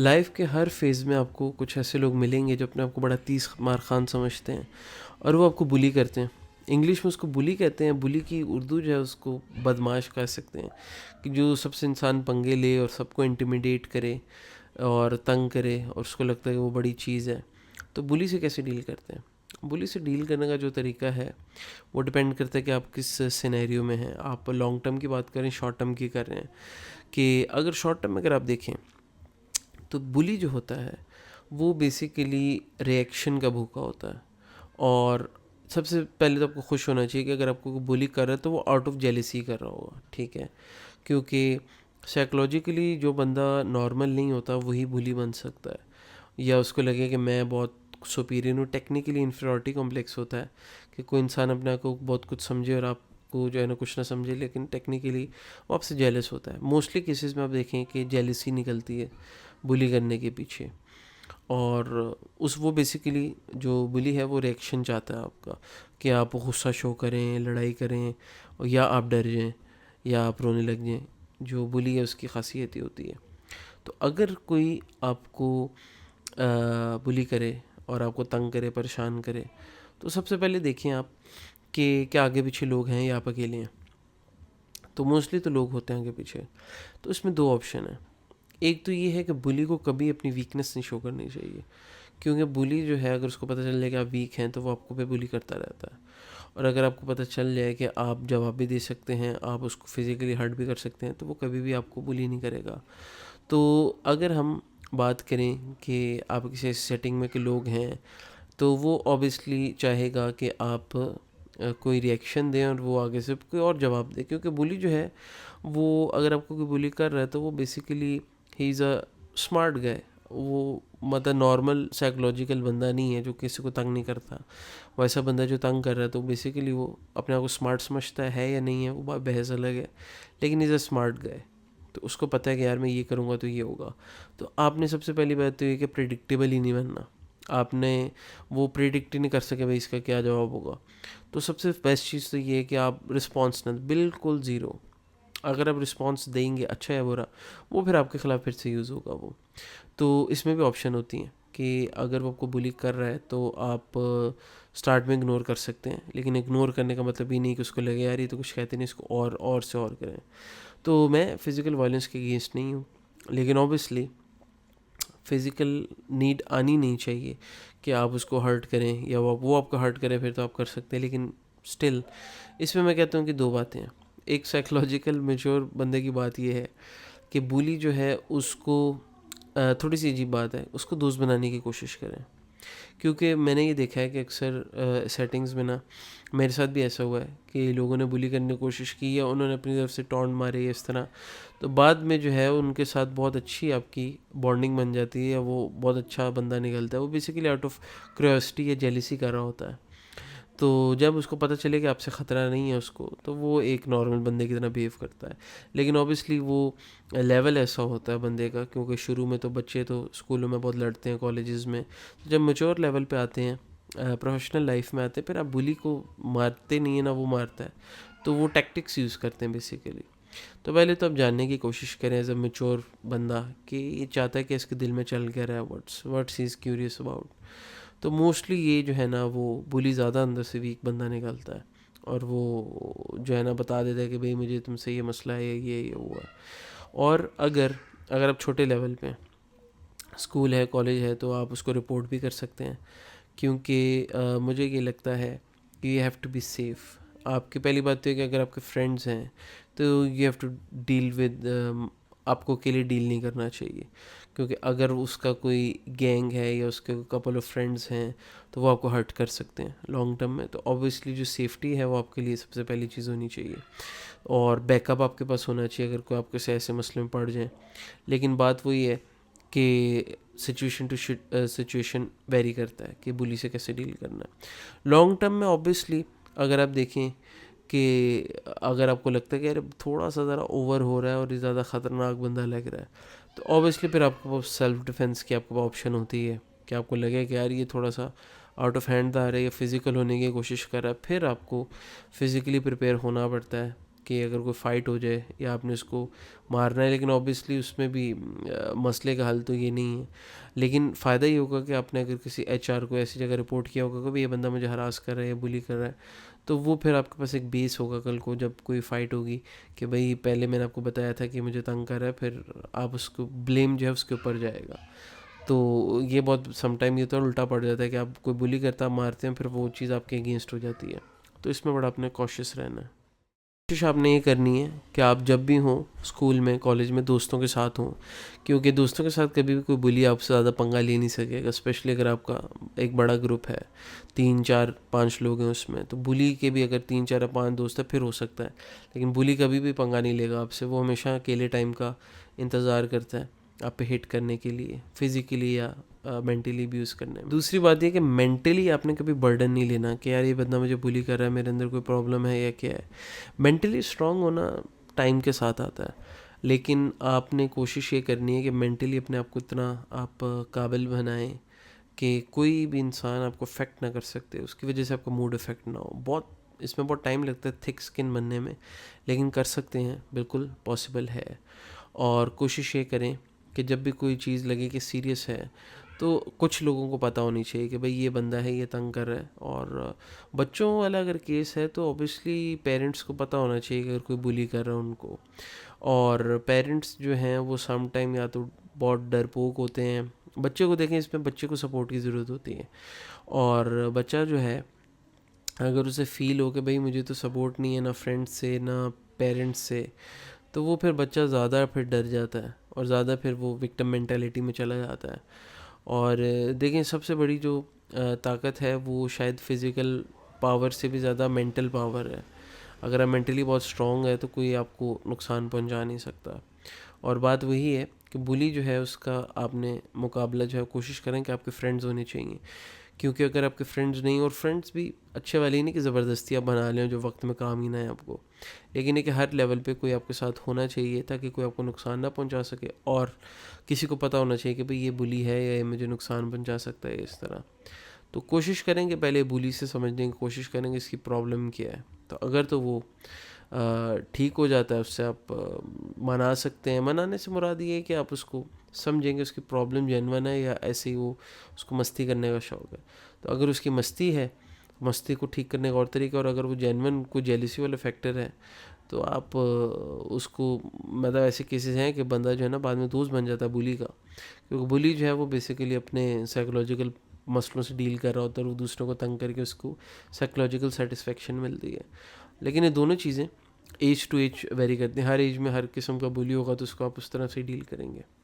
Life के हर phase में आपको कुछ ऐसे लोग मिलेंगे जो अपने आप को बड़ा तीस मार खान समझते हैं और वो आपको बुली करते हैं। इंग्लिश में उसको बुली कहते हैं। बुली की उर्दू जो है उसको बदमाश कह सकते हैं, कि जो सबसे इंसान पंगे ले और सबको इंटिमिडेट करे और तंग करे और उसको लगता है कि वो बड़ी चीज़ है। तो बुली से कैसे डील करते हैं? बुली से डील करने का जो तरीका है वो डिपेंड करता है कि आप किस सिनेरियो में हैं। आप लॉन्ग टर्म की बात करें, शॉर्ट टर्म की कर रहे हैं। कि अगर शॉर्ट टर्म में अगर आप देखें तो बुली जो होता है वो बेसिकली रिएक्शन का भूखा होता है। और सबसे पहले तो आपको खुश होना चाहिए कि अगर आपको कोई बुली कर रहा है तो वो आउट ऑफ जेलिसी कर रहा होगा, ठीक है। क्योंकि साइकोलॉजिकली जो बंदा नॉर्मल नहीं होता वही बुली बन सकता है, या उसको लगे कि मैं बहुत सुपीरियर हूँ। टेक्निकली इन्फीरियरिटी कॉम्प्लेक्स होता है कि कोई इंसान अपने आप को बहुत कुछ समझे और आपको जो है ना कुछ ना समझे, लेकिन टेक्निकली वो आपसे जेलस होता है। मोस्टली केसेस में आप देखें कि जेलसी निकलती है बुली करने के पीछे। और उस वो बेसिकली जो बुली है वो रिएक्शन चाहता है आपका, कि आप गुस्सा शो करें, लड़ाई करें, और या आप डर जाएं या आप रोने लग जाएं। जो बुली है उसकी खासियत ही होती है। तो अगर कोई आपको बुली करे और आपको तंग करे, परेशान करे, तो सबसे पहले देखें आप कि क्या आगे पीछे लोग हैं या आप अकेले हैं। तो मोस्टली तो लोग होते हैं आगे पीछे। तो इसमें दो ऑप्शन है। एक तो ये है कि बुली को कभी अपनी वीकनेस नहीं शो करनी चाहिए, क्योंकि बुली जो है अगर उसको पता चल जाए कि आप वीक हैं तो वो आपको पे बुली करता रहता है। और अगर आपको पता चल जाए कि आप जवाब भी दे सकते हैं, आप उसको फिज़िकली हर्ट भी कर सकते हैं, तो वो कभी भी आपको बुली नहीं करेगा। तो अगर हम बात करें कि आप किसी ऐसी सेटिंग में के लोग हैं, तो वो ऑब्वियसली चाहेगा कि आप कोई रिएक्शन दें और वो आगे से कोई और जवाब दे। क्योंकि बुली जो है वो अगर आपको कोई बुली कर रहा है तो वो basically he is a smart guy. वो मतलब नॉर्मल साइकोलॉजिकल बंदा नहीं है जो किसी को तंग नहीं करता। वैसा बंदा जो तंग कर रहा है तो बेसिकली वो अपने आप को स्मार्ट समझता है या नहीं है, वो बात बहस अलग है, लेकिन इज़ अ स्मार्ट गाय। तो उसको पता है कि यार मैं ये करूँगा तो ये होगा। तो आपने सबसे पहली बात तो ये कि प्रिडिक्टेबल ही नहीं बनना। आपने वो प्रिडिक्ट ही नहीं कर सके भाई इसका क्या जवाब होगा। तो सबसे बेस्ट चीज़ तो ये है कि आप रिस्पॉन्स ना, बिल्कुल ज़ीरो। अगर आप रिस्पॉन्स देंगे अच्छा या बुरा, वो फिर आपके ख़िलाफ़ फिर से यूज़ होगा वो। तो इसमें भी ऑप्शन होती हैं कि अगर वो आपको बुली कर रहा है तो आप स्टार्ट में इग्नोर कर सकते हैं, लेकिन इग्नोर करने का मतलब ये नहीं कि उसको लगे यार ये तो कुछ कहते नहीं, इसको और से और करें। तो मैं फ़िज़िकल वायलेंस के अगेंस्ट नहीं हूँ, लेकिन ऑब्वियसली फ़िज़िकल नीड आनी नहीं चाहिए कि आप उसको हर्ट करें या वो आपको हर्ट करे, फिर तो आप कर सकते हैं। लेकिन स्टिल इसमें मैं कहता हूँ कि दो बातें हैं। एक साइकोलॉजिकल मैच्योर बंदे की बात ये है कि बुली जो है उसको थोड़ी सी अजीब बात है, उसको दोस्त बनाने की कोशिश करें। क्योंकि मैंने ये देखा है कि अक्सर सेटिंग्स में ना, मेरे साथ भी ऐसा हुआ है कि लोगों ने बुली करने की कोशिश की या उन्होंने अपनी तरफ से टॉन्ट मारे या इस तरह, तो बाद में जो है उनके साथ बहुत अच्छी आपकी बॉन्डिंग बन जाती है या वो बहुत अच्छा बंदा निकलता है। वो बेसिकली आउट ऑफ क्यूरियोसिटी या जेलिसी कर रहा होता है। तो जब उसको पता चले कि आपसे ख़तरा नहीं है उसको, तो वो एक नॉर्मल बंदे की तरह बिहेव करता है। लेकिन ऑब्वियसली वो लेवल ऐसा होता है बंदे का, क्योंकि शुरू में तो बच्चे तो स्कूलों में बहुत लड़ते हैं, कॉलेजेस में। तो जब मैच्योर लेवल पे आते हैं, प्रोफेशनल लाइफ में आते हैं, फिर आप बुली को मारते नहीं है ना, वो मारता है। तो वो टैक्टिक्स यूज़ करते हैं बेसिकली। तो पहले तो आप जानने की कोशिश करें एज अ मैच्योर बंदा कि ये चाहता है कि इसके दिल में चल क्या रहा है, what's he is curious about. तो मोस्टली ये जो है ना वो बुली ज़्यादा अंदर से वीक बंदा निकलता है, और वो जो है ना बता देता है कि भाई मुझे तुमसे ये मसला है, ये हुआ है। और अगर अगर आप छोटे लेवल पे हैं, स्कूल है, कॉलेज है, तो आप उसको रिपोर्ट भी कर सकते हैं। क्योंकि मुझे ये लगता है कि you have to be safe. आपकी पहली बात तो है कि अगर आपके फ्रेंड्स हैं तो you have to deal with, आपको अकेले डील नहीं करना चाहिए। क्योंकि अगर उसका कोई गैंग है या उसके कपल ऑफ फ्रेंड्स हैं तो वो आपको हर्ट कर सकते हैं लॉन्ग टर्म में। तो ऑब्वियसली जो सेफ्टी है वो आपके लिए सबसे पहली चीज़ होनी चाहिए, और बैकअप आपके पास होना चाहिए अगर कोई आपके से ऐसे मसले में पड़ जाए। लेकिन बात वही है कि सिचुएशन टू सिचुएशन वेरी करता है कि बुली से कैसे डील करना है लॉन्ग टर्म में। ऑब्वियसली अगर आप देखें कि अगर आपको लगता है कि यार थोड़ा सा ज़रा ओवर हो रहा है और ये ज़्यादा ख़तरनाक बंदा लग रहा है, तो ऑब्वियसली फिर आपको सेल्फ डिफेंस की आपके पास ऑप्शन होती है कि आपको लगे कि यार ये थोड़ा सा आउट ऑफ हैंड आ रहा है या फिज़िकल होने की कोशिश कर रहा है, फिर आपको फ़िज़िकली प्रिपेयर होना पड़ता है कि अगर कोई फ़ाइट हो जाए या आपने उसको मारना है, लेकिन ऑब्वियसली उसमें भी मसले का हल तो ये नहीं है। लेकिन फ़ायदा ये होगा कि आपने अगर किसी एचआर को ऐसी जगह रिपोर्ट किया होगा कि भाई ये बंदा मुझे हरास कर रहा है या बुली कर रहा है, तो वो फिर आपके पास एक बेस होगा कल को जब कोई फ़ाइट होगी कि भाई पहले मैंने आपको बताया था कि मुझे तंग कर रहा है, फिर आप उसको ब्लेम जो है उसके ऊपर जाएगा। तो ये बहुत समटाइम ये तो उल्टा पड़ जाता है कि आप कोई बुली करता, आप मारते हैं, फिर वो चीज़ आपके अगेंस्ट हो जाती है। तो इसमें बड़ा अपने कॉशियस रहना है। कोशिश आपने ये करनी है कि आप जब भी हों स्कूल में, कॉलेज में, दोस्तों के साथ हों, क्योंकि दोस्तों के साथ कभी भी कोई बुली आपसे ज़्यादा पंगा ले नहीं सकेगा, स्पेशली अगर आपका एक बड़ा ग्रुप है, 3 4 5 लोग हैं उसमें, तो बुली के भी अगर 3 4 या 5 दोस्त है फिर हो सकता है, लेकिन बुली कभी भी पंगा नहीं लेगा आपसे। वो हमेशा अकेले टाइम का इंतज़ार करता है आप पे हिट करने के लिए, फिज़िकली या मेंटली भी यूज़ करने में। दूसरी बात यह कि मेंटली आपने कभी बर्डन नहीं लेना कि यार ये बंदा मुझे बुली कर रहा है, मेरे अंदर कोई प्रॉब्लम है या क्या है। मेंटली स्ट्रांग होना टाइम के साथ आता है, लेकिन आपने कोशिश ये करनी है कि मेंटली अपने आप को इतना आप काबिल बनाएं कि कोई भी इंसान आपको अफेक्ट ना कर सकते, उसकी वजह से आपका मूड अफेक्ट ना हो। बहुत इसमें बहुत टाइम लगता है थिक स्किन बनने में, लेकिन कर सकते हैं, बिल्कुल पॉसिबल है। और कोशिश ये करें कि जब भी कोई चीज़ लगे कि सीरियस है, तो कुछ लोगों को पता होनी चाहिए कि भाई ये बंदा है, ये तंग कर रहा है। और बच्चों वाला अगर केस है तो ऑब्वियसली पेरेंट्स को पता होना चाहिए कि अगर कोई बुली कर रहा है उनको। और पेरेंट्स जो हैं वो सम टाइम या तो बहुत डरपोक होते हैं। बच्चे को देखें, इसमें बच्चे को सपोर्ट की ज़रूरत होती है। और बच्चा जो है, अगर उसे फ़ील हो कि भाई मुझे तो सपोर्ट नहीं है ना फ्रेंड्स से ना पेरेंट्स से, तो वो फिर बच्चा ज़्यादा फिर डर जाता है और ज़्यादा फिर वो विक्टिम मेंटालिटी में चला जाता है। और देखें, सबसे बड़ी जो ताकत है वो शायद फिज़िकल पावर से भी ज़्यादा मेंटल पावर है। अगर आप मेंटली बहुत स्ट्रॉन्ग है तो कोई आपको नुकसान पहुंचा नहीं सकता। और बात वही है कि बुली जो है उसका आपने मुकाबला जो है कोशिश करें कि आपके फ्रेंड्स होने चाहिए, क्योंकि अगर आपके फ्रेंड्स नहीं, और फ्रेंड्स भी अच्छे वाले ही नहीं कि ज़बरदस्ती आप बना लें जो वक्त में काम ही ना है आपको, लेकिन है कि हर लेवल पे कोई आपके साथ होना चाहिए ताकि कोई आपको नुकसान ना पहुंचा सके, और किसी को पता होना चाहिए कि भाई ये बुली है या ये मुझे नुकसान पहुंचा सकता है इस तरह। तो कोशिश करेंगे पहले बुली से समझने की कोशिश करेंगे इसकी प्रॉब्लम क्या है। तो अगर तो वो ठीक हो जाता है, उससे आप मना सकते हैं। मनाने से मुराद ये है कि आप उसको समझेंगे उसकी प्रॉब्लम जेन्युइन है या ऐसे ही वो उसको मस्ती करने का शौक़ है। तो अगर उसकी मस्ती है, मस्ती को ठीक करने का और तरीका, और अगर वो जेन्युइन कोई जेलिसी वाला फैक्टर है तो आप उसको, मतलब ऐसे केसेस हैं कि बंदा जो है ना बाद में दोस्त बन जाता है बुली का, क्योंकि बुली जो है वो बेसिकली अपने साइकोलॉजिकल मसलों से डील कर रहा होता है और वो दूसरों को तंग करके उसको साइकोलॉजिकल सेटिस्फेक्शन मिलती है। लेकिन ये दोनों चीज़ें एज टू एज वेरी करती हैं। हर एज में हर किस्म का बुली होगा तो उसको आप उस तरह से डील करेंगे।